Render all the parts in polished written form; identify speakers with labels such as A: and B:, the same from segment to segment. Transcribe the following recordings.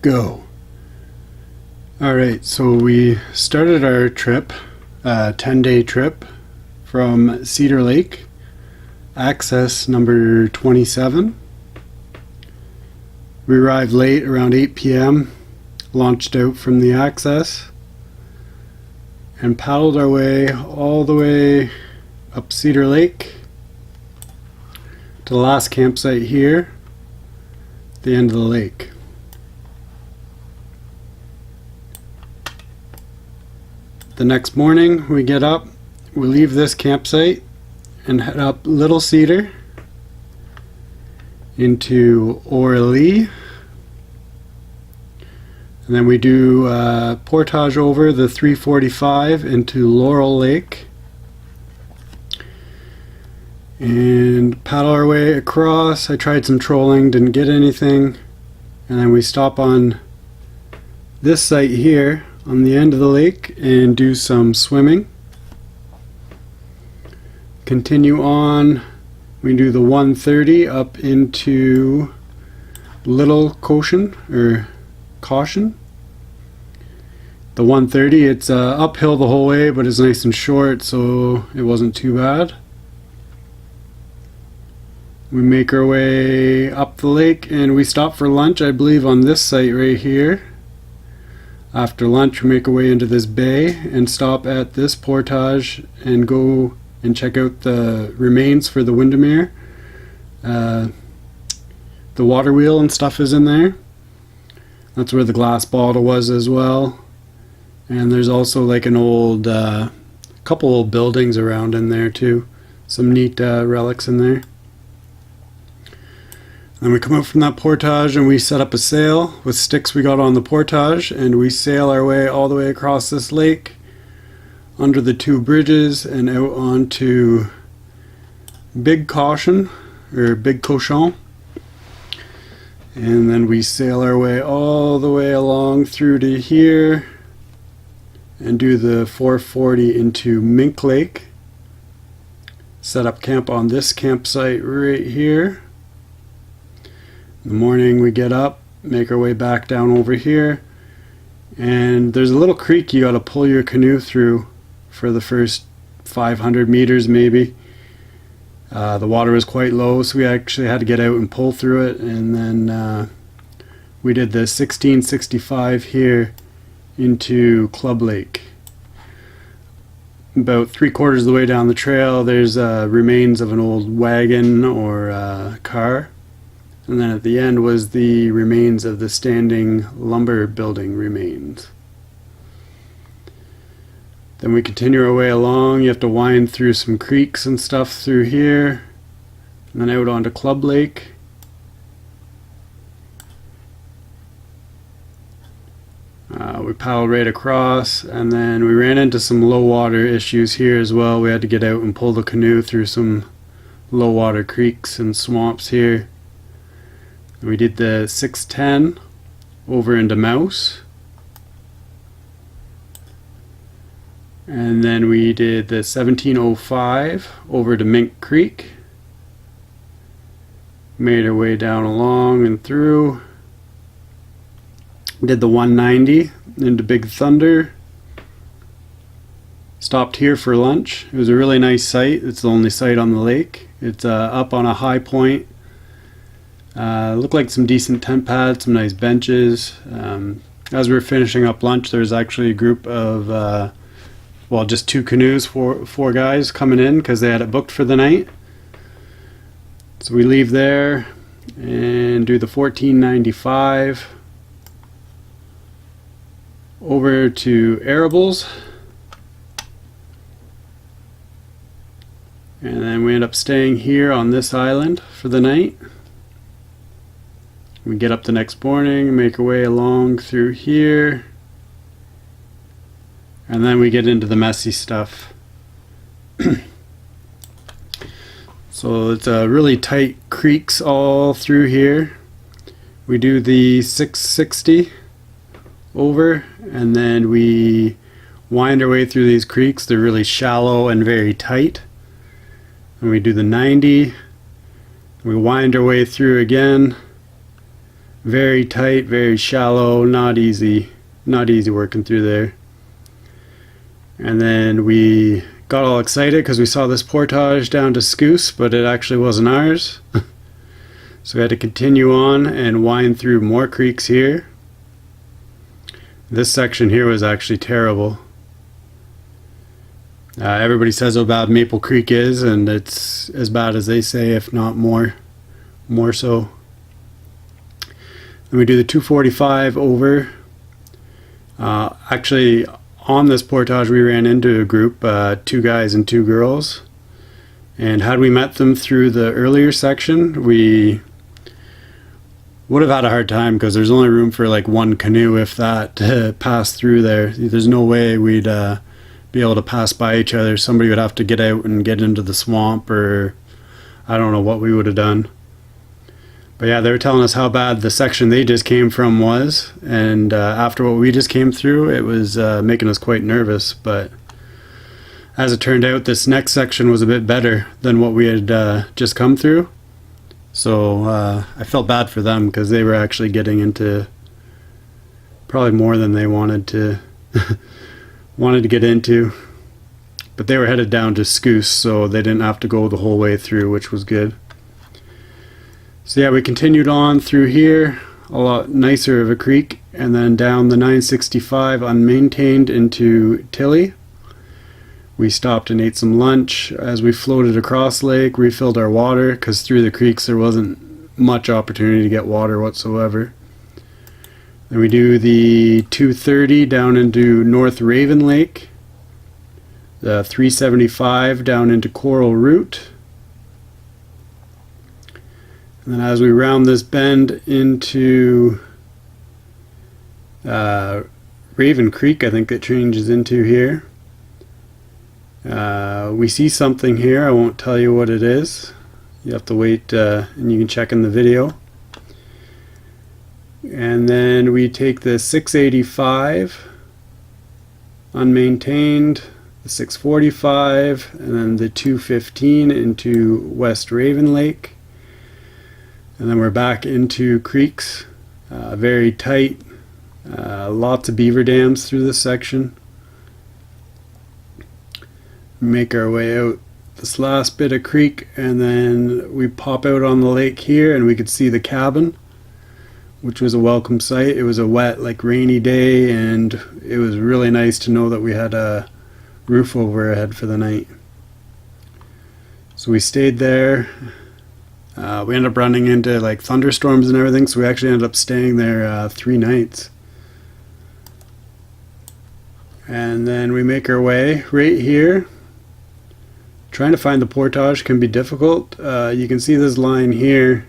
A: go. Alright, so we started our trip, a 10-day trip from Cedar Lake, access number 27. We arrived late, around 8 p.m., launched out from the access, and paddled our way all the way up Cedar Lake to the last campsite here, at the end of the lake. The next morning we get up, we leave this campsite and head up Little Cedar into Orly, and then we do portage over the 345 into Laurel Lake and paddle our way across. I tried some trolling, didn't get anything, and then we stop on this site here on the end of the lake and do some swimming. Continue on, we do the 130 up into Little Caution, or Caution. The 130, it's uphill the whole way, but it's nice and short, so it wasn't too bad. We make our way up the lake and we stop for lunch, I believe, on this site right here. After lunch we make our way into this bay and stop at this portage and go and check out the remains for the Windermere. The water wheel and stuff is in there. That's where the glass bottle was as well. And there's also like an old couple old buildings around in there too. Some neat relics in there. Then we come out from that portage and we set up a sail with sticks we got on the portage, and we sail our way all the way across this lake under the two bridges and out onto Big Caution, or Big Cochon, and then we sail our way all the way along through to here and do the 440 into Mink Lake. Set up camp on this campsite right here. In the morning we get up, make our way back down over here, and there's a little creek you got to pull your canoe through for the first 500 meters maybe. The water was quite low, so we actually had to get out and pull through it, and then we did the 1665 here into Club Lake. About 3/4 of the way down the trail there's remains of an old wagon or car. And then at the end was the remains of the standing lumber building remains. Then we continue our way along. You have to wind through some creeks and stuff through here, and then out onto Club Lake. We paddled right across, and then we ran into some low water issues here as well. We had to get out and pull the canoe through some low water creeks and swamps here. We did the 610 over into Mouse, and then we did the 1705 over to Mink Creek. Made our way down along and through. Did the 190 into Big Thunder. Stopped here for lunch. It was a really nice site. It's the only site on the lake. It's up on a high point. Looked like some decent tent pads, some nice benches. As we were finishing up lunch, there was actually a group of, well, just two canoes, four guys coming in because they had it booked for the night. So we leave there and do the 1495 over to Arables, and then we end up staying here on this island for the night. We get up the next morning, make our way along through here, and then we get into the messy stuff. So it's really tight creeks all through here. We do the 660 over, and then we wind our way through these creeks. They're really shallow and very tight. And we do the 90. We wind our way through again. Very tight, very shallow, not easy working through there. And then we got all excited because we saw this portage down to Scoose, but it actually wasn't ours. So we had to continue on and wind through more creeks here. This section here was actually terrible. Everybody says how bad Maple Creek is, and it's as bad as they say, if not more so. Then we do the 245 over. Actually, on this portage we ran into a group, 2 guys and 2 girls. And had we met them through the earlier section, we would have had a hard time because there's only room for like 1 canoe, if that, to pass through there. There's no way we'd be able to pass by each other. Somebody would have to get out and get into the swamp, or I don't know what we would have done. But yeah, they were telling us how bad the section they just came from was, and after what we just came through, it was making us quite nervous. But as it turned out, this next section was a bit better than what we had just come through. So I felt bad for them because they were actually getting into probably more than they wanted to get into. But they were headed down to Scoose, so they didn't have to go the whole way through, which was good. So yeah, we continued on through here, a lot nicer of a creek, and then down the 965 unmaintained into Tilly. We stopped and ate some lunch as we floated across lake, refilled our water, because through the creeks there wasn't much opportunity to get water whatsoever. Then we do the 230 down into North Raven Lake, the 375 down into Coral Root, and then as we round this bend into Raven Creek, I think it changes into here. We see something here. I won't tell you what it is. You have to wait and you can check in the video. And then we take the 685 unmaintained, the 645, and then the 215 into West Raven Lake. And then we're back into creeks, very tight, lots of beaver dams through this section. Make our way out this last bit of creek, and then we pop out on the lake here and we could see the cabin, which was a welcome sight. It was a wet, like rainy day, and it was really nice to know that we had a roof over our head for the night. So we stayed there. We ended up running into like thunderstorms and everything, so we actually ended up staying there 3 nights. And then we make our way right here. Trying to find the portage can be difficult. You can see this line here.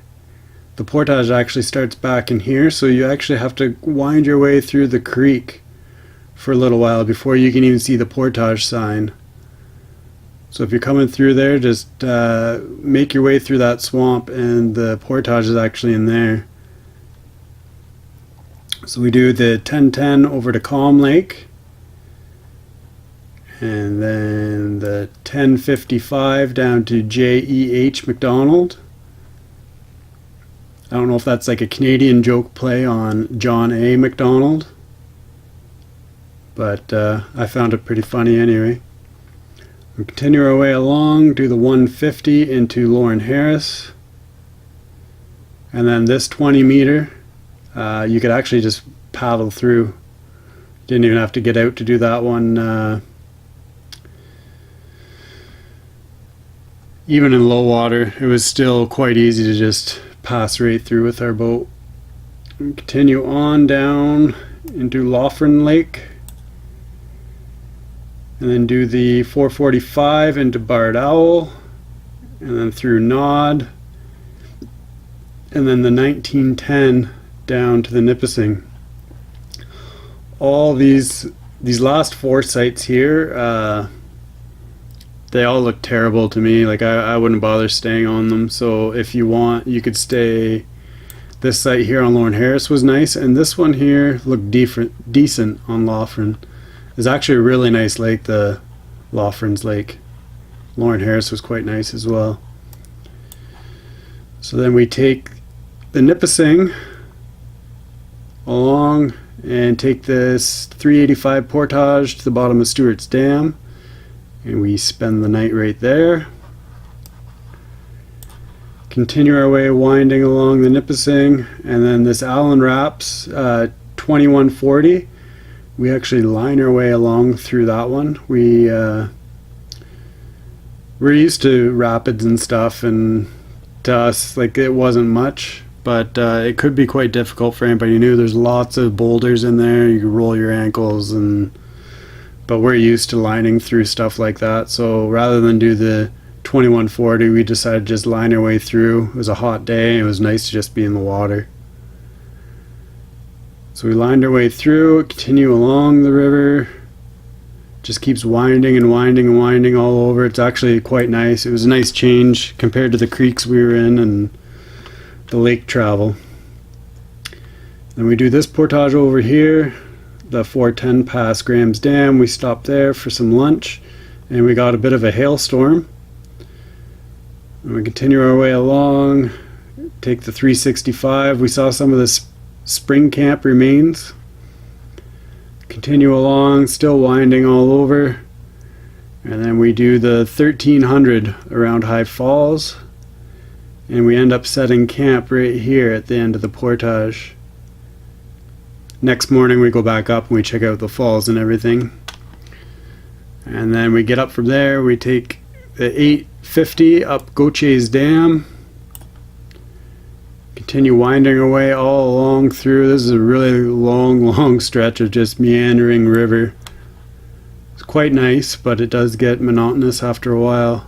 A: The portage actually starts back in here, so you actually have to wind your way through the creek for a little while before you can even see the portage sign. So if you're coming through there, just make your way through that swamp, and the portage is actually in there. So we do the 1010 over to Calm Lake, and then the 1055 down to J.E.H. McDonald. I don't know if that's like a Canadian joke play on John A. McDonald, but I found it pretty funny anyway. We continue our way along, do the 150 into Lauren Harris, and then this 20 meter, you could actually just paddle through. Didn't even have to get out to do that one. Even in low water, it was still quite easy to just pass right through with our boat. We continue on down into Laughlin Lake, and then do the 445 into Bard Owl, and then through Nod, and then the 1910 down to the Nipissing. All these last 4 sites here, they all look terrible to me. Like I wouldn't bother staying on them. So if you want, you could stay. This site here on Lauren Harris was nice, and this one here looked decent on Laughlin. It's actually a really nice lake, the Laughlin's Lake. Lauren Harris was quite nice as well. So then we take the Nipissing along and take this 385 portage to the bottom of Stewart's Dam, and we spend the night right there. Continue our way winding along the Nipissing, and then this Allen Wraps 2140, we actually line our way along through that one. We're used to rapids and stuff, and to us, like, it wasn't much, but it could be quite difficult for anybody new. There's lots of boulders in there, you can roll your ankles, but we're used to lining through stuff like that, so rather than do the 2140, we decided to just line our way through. It was a hot day, it was nice to just be in the water. So we lined our way through, continue along the river, just keeps winding and winding and winding all over. It's actually quite nice. It was a nice change compared to the creeks we were in and the lake travel. Then we do this portage over here, the 410 past Graham's Dam. We stopped there for some lunch, and we got a bit of a hailstorm. And we continue our way along, take the 365. We saw some of the spring camp remains. Continue along, still winding all over, and then we do the 1300 around High Falls, and we end up setting camp right here at the end of the portage. Next morning we go back up and we check out the falls and everything, and then we get up from there. We take the 850 up Gautier's Dam, continue winding our way all along through. This is a really long stretch of just meandering river. It's quite nice, but it does get monotonous after a while.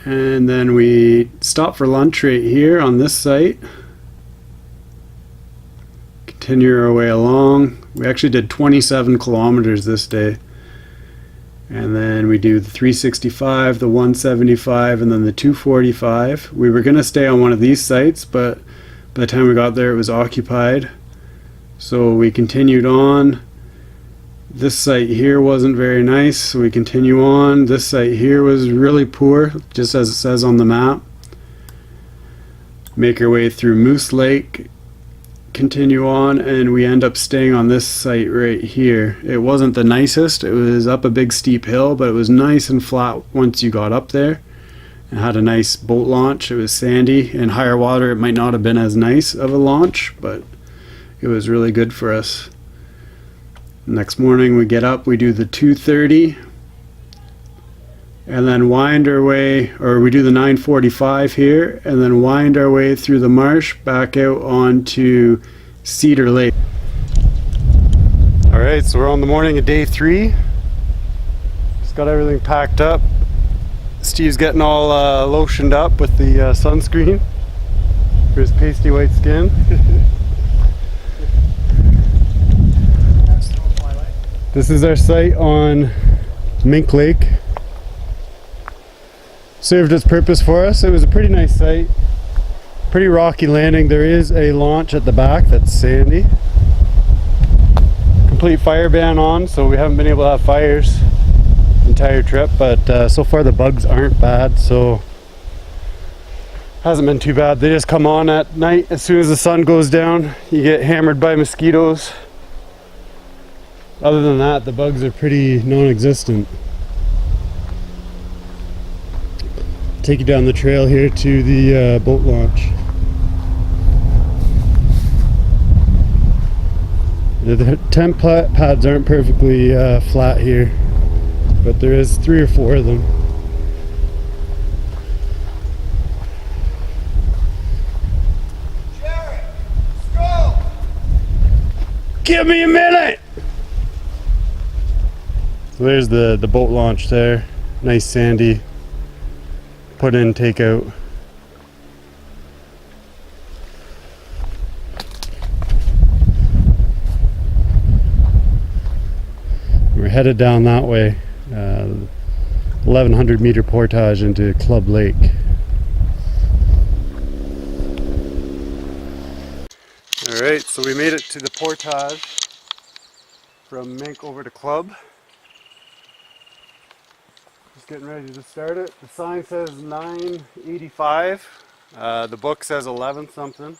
A: And then we stop for lunch right here on this site. Continue our way along. We actually did 27 kilometers this day. And then we do the 365, the 175, and then the 245. We were going to stay on one of these sites, but by the time we got there it was occupied. So we continued on. This site here wasn't very nice, so we continue on. This site here was really poor, just as it says on the map. Make our way through Moose Lake, continue on, and we end up staying on this site right here. It wasn't the nicest. It was up a big steep hill, but it was nice and flat once you got up there, and had a nice boat launch. It was sandy. In higher water it might not have been as nice of a launch, but it was really good for us. Next morning we get up, we do the 230, and then wind our way, or we do the 945 here, and then wind our way through the marsh back out onto Cedar Lake. Alright, so we're on the morning of day 3. Just got everything packed up. Steve's getting all lotioned up with the sunscreen for his pasty white skin. This is our site on Mink Lake. Served its purpose for us. It was a pretty nice site, pretty rocky landing. There is a launch at the back that's sandy. Complete fire ban on, so we haven't been able to have fires the entire trip, but so far the bugs aren't bad, so hasn't been too bad. They just come on at night. As soon as the sun goes down, you get hammered by mosquitoes. Other than that, the bugs are pretty non-existent. Take you down the trail here to the boat launch. The tent pads aren't perfectly flat here, but there is 3 or 4 of them.
B: Jerry, let's go!
A: Give me a minute! So there's the boat launch there. Nice sandy. Put in, take out. We're headed down that way, 1100 meter portage into Club Lake. Alright, so we made it to the portage from Mink over to Club. Just getting ready to start it. The sign says 9:85. The book says 11 something.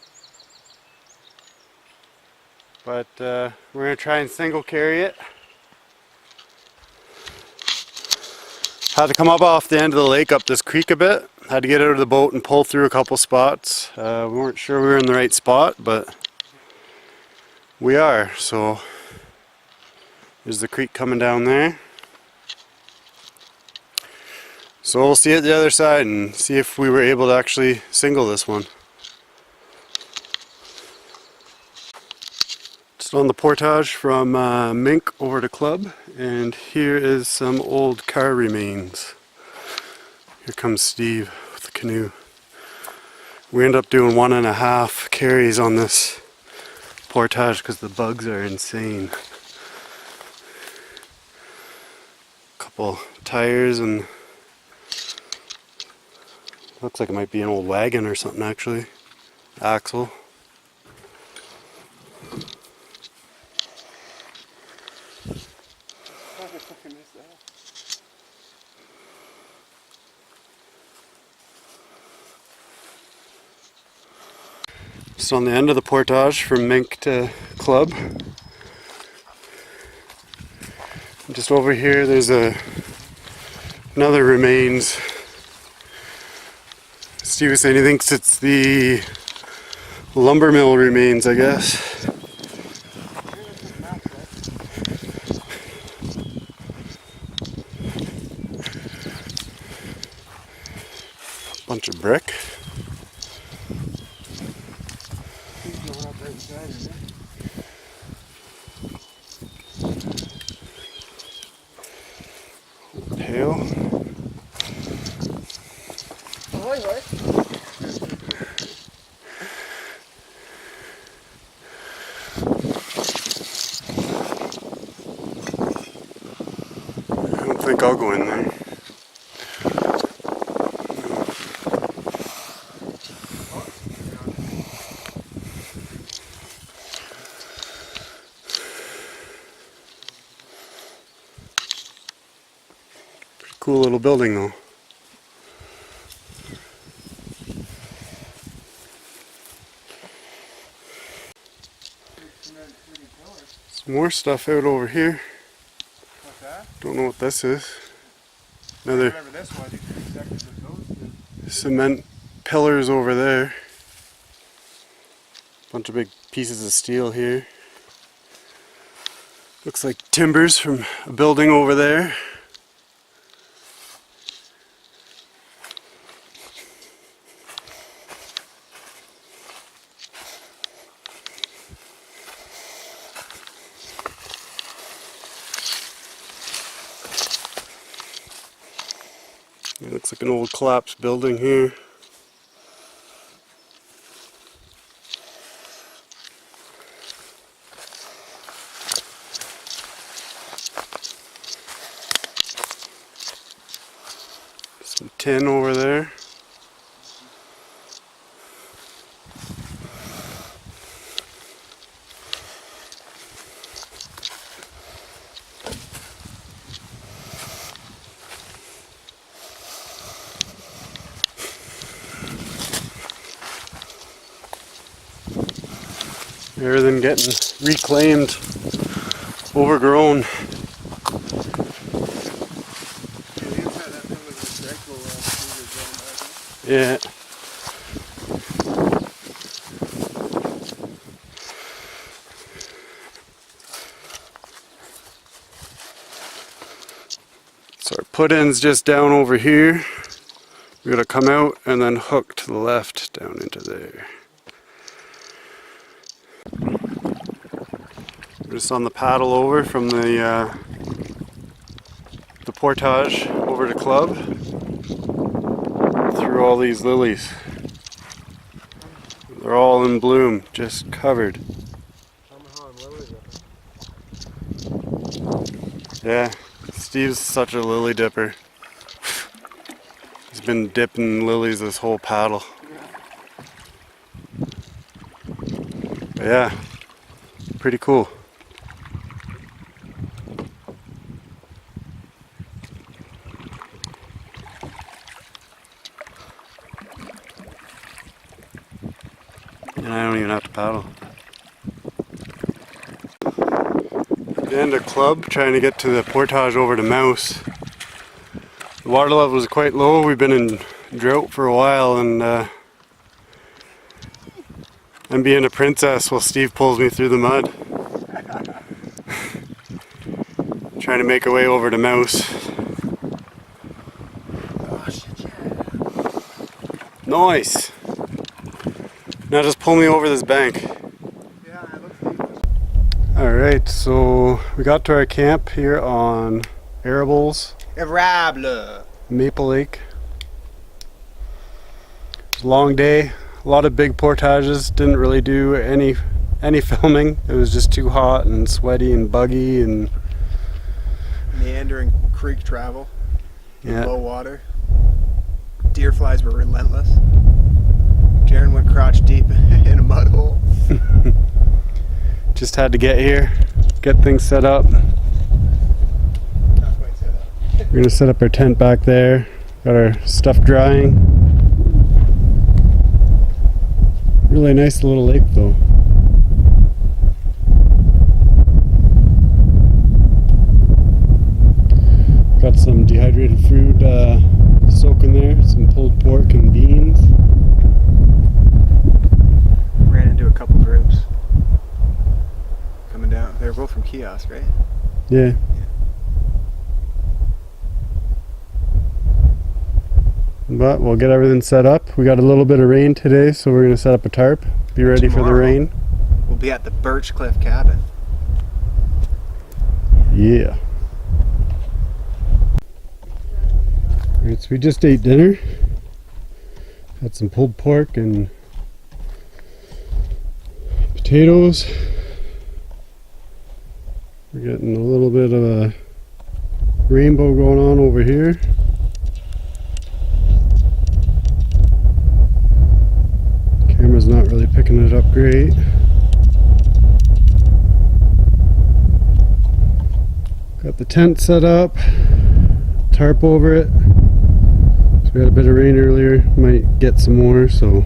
A: but we're going to try and single carry it. Had to come up off the end of the lake up this creek a bit. Had to get out of the boat and pull through a couple spots. We weren't sure we were in the right spot, but we are. So there's the creek coming down there. So we'll see at the other side and see if we were able to actually single this one. Just on the portage from Mink over to Club, and here is some old car remains. Here comes Steve with the canoe. We end up doing 1.5 carries on this portage because the bugs are insane. Couple tires and looks like it might be an old wagon or something actually. Axle. Just on the end of the portage from Mink to Club. Just over here there's another remains. Steve was saying he thinks it's the lumber mill remains, I guess. Bunch of brick. Pail. I don't think I'll go in there. Cool little building though. Some more stuff out over here.
B: What's that?
A: Don't know what this is. Another
B: This one,
A: cement pillars over there. Bunch of big pieces of steel here. Looks like timbers from a building over there. It looks like an old collapsed building here. Some tin over there. Everything getting reclaimed, overgrown. Yeah. So our put-in's just down over here. We're gonna come out and then hook to the left down into there. We're just on the paddle over from the portage over to Club through all these lilies. They're all in bloom, just covered. Yeah, Steve's such a lily dipper. He's been dipping lilies this whole paddle. But yeah, pretty cool. And I don't even have to paddle. And a club trying to get to the portage over to Mouse. The water level is quite low. We've been in drought for a while, and I'm being a princess while Steve pulls me through the mud. Trying to make our way over to Mouse.
B: Oh shit, yeah.
A: Nice! Now just pull me over this bank.
B: Yeah, it looks like
A: Alright, so we got to our camp here on Arables,
B: Érable.
A: Maple Lake. It was a long day, a lot of big portages, didn't really do any filming. It was just too hot and sweaty and buggy and
B: Meandering creek travel.
A: yeah.
B: Low water. Deer flies were relentless. Jaren went crotch deep in a mud hole.
A: Just had to get here, get things set up.
B: Not quite set up.
A: We're gonna set up our tent back there. Got our stuff drying. Really nice little lake though. Got some dehydrated fruit soaking there, some pulled pork and beans.
B: Ran into a couple groups. Coming down. They were both from Kiosk, right?
A: Yeah. But we'll get everything set up. We got a little bit of rain today, so we're going to set up a tarp. Be ready for the
B: Tomorrow.
A: rain.
B: We'll be at the Birchcliffe Cabin.
A: Yeah. Alright, so we just ate dinner. Had some pulled pork and potatoes. We're getting a little bit of a rainbow going on over here. Camera's not really picking it up great. Got the tent set up, tarp over it. So we had a bit of rain earlier, might get some more, so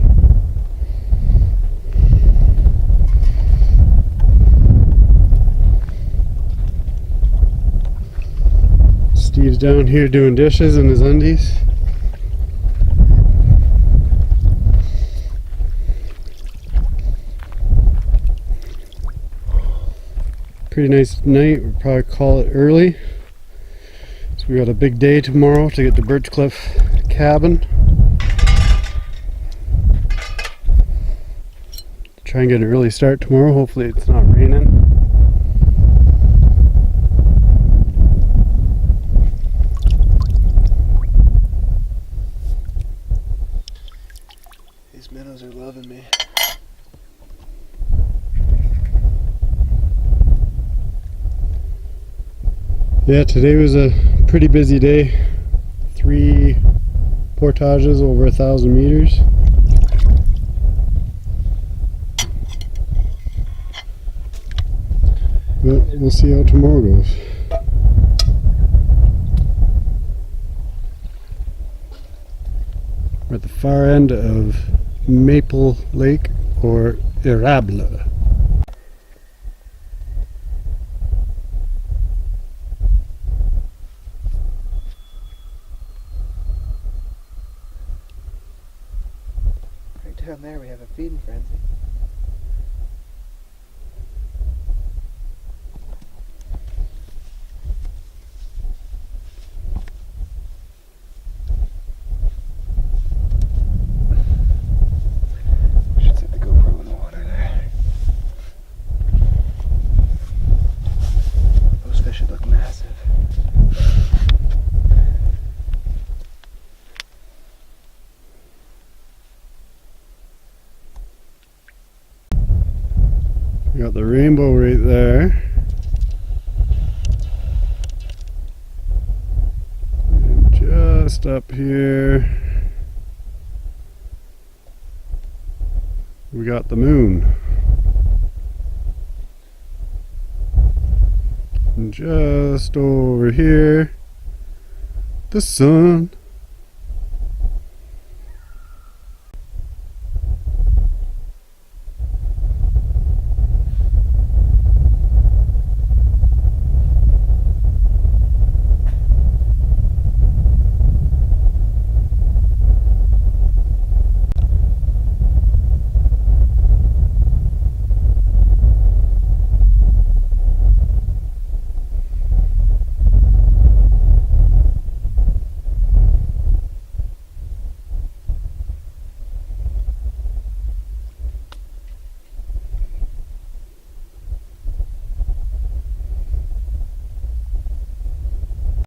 A: Steve's down here doing dishes in his undies. Pretty nice night. We'll probably call it early. So we got a big day tomorrow to get to Birchcliffe Cabin. Try and get an early start tomorrow. Hopefully it's not raining.
B: These minnows are loving me.
A: Yeah, today was a pretty busy day. 3 portages over 1,000 meters. But we'll see how tomorrow goes. We're at the far end of Maple Lake, or Érable.
B: Right down there we have a feeding frenzy. Should set the GoPro in the water there. Those fish should look massive.
A: We got the rainbow right there. And just up here, we got the moon. And just over here, the sun.